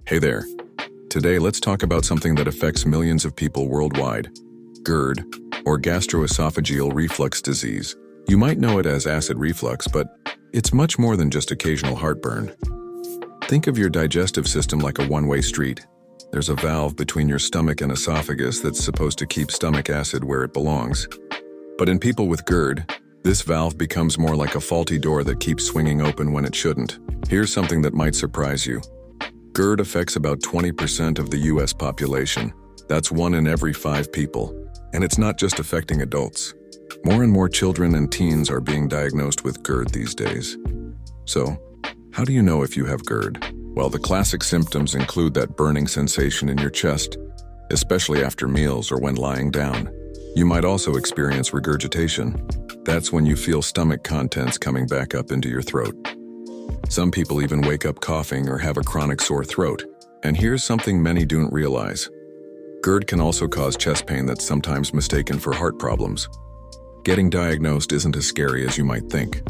Hey there. Today let's talk about something that affects millions of people worldwide. GERD, or gastroesophageal reflux disease. You might know it as acid reflux, but it's much more than just occasional heartburn. Think of your digestive system like a one-way street. There's a valve between your stomach and esophagus that's supposed to keep stomach acid where it belongs. But in people with GERD, this valve becomes more like a faulty door that keeps swinging open when it shouldn't. Here's something that might surprise you. GERD affects about 20% of the US population. That's 1 in every 5 people. And it's not just affecting adults. More and more children and teens are being diagnosed with GERD these days. So, how do you know if you have GERD? Well, the classic symptoms include that burning sensation in your chest, especially after meals or when lying down. You might also experience regurgitation. That's when you feel stomach contents coming back up into your throat. Some people even wake up coughing or have a chronic sore throat. And here's something many don't realize. GERD can also cause chest pain that's sometimes mistaken for heart problems. Getting diagnosed isn't as scary as you might think.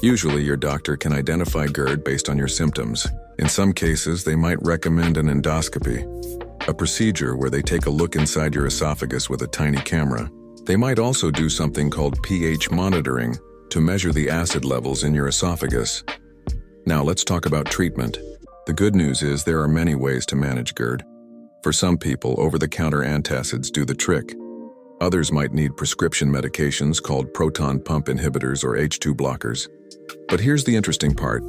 Usually, your doctor can identify GERD based on your symptoms. In some cases, they might recommend an endoscopy, a procedure where they take a look inside your esophagus with a tiny camera. They might also do something called pH monitoring to measure the acid levels in your esophagus. Now let's talk about treatment. The good news is there are many ways to manage GERD. For some people, over-the-counter antacids do the trick. Others might need prescription medications called proton pump inhibitors or H2 blockers. But here's the interesting part.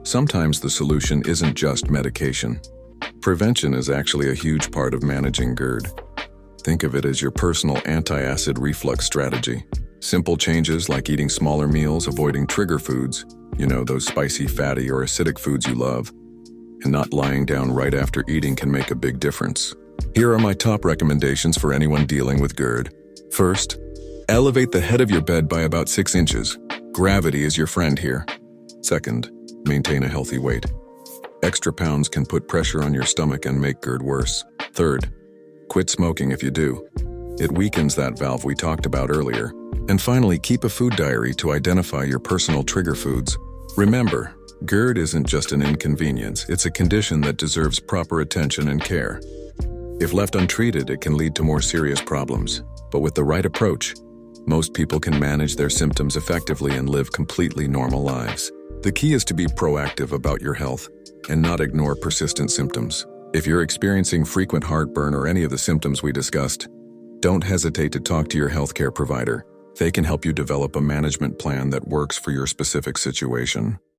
Sometimes the solution isn't just medication. Prevention is actually a huge part of managing GERD. Think of it as your personal anti-acid reflux strategy. Simple changes like eating smaller meals, avoiding trigger foods, those spicy, fatty, or acidic foods you love, and not lying down right after eating can make a big difference. Here are my top recommendations for anyone dealing with GERD. First, elevate the head of your bed by about 6 inches. Gravity is your friend here. Second, maintain a healthy weight. Extra pounds can put pressure on your stomach and make GERD worse. Third, quit smoking if you do. It weakens that valve we talked about earlier. And finally, keep a food diary to identify your personal trigger foods. Remember, GERD isn't just an inconvenience, it's a condition that deserves proper attention and care. If left untreated, it can lead to more serious problems. But with the right approach, most people can manage their symptoms effectively and live completely normal lives. The key is to be proactive about your health and not ignore persistent symptoms. If you're experiencing frequent heartburn or any of the symptoms we discussed, don't hesitate to talk to your healthcare provider. They can help you develop a management plan that works for your specific situation.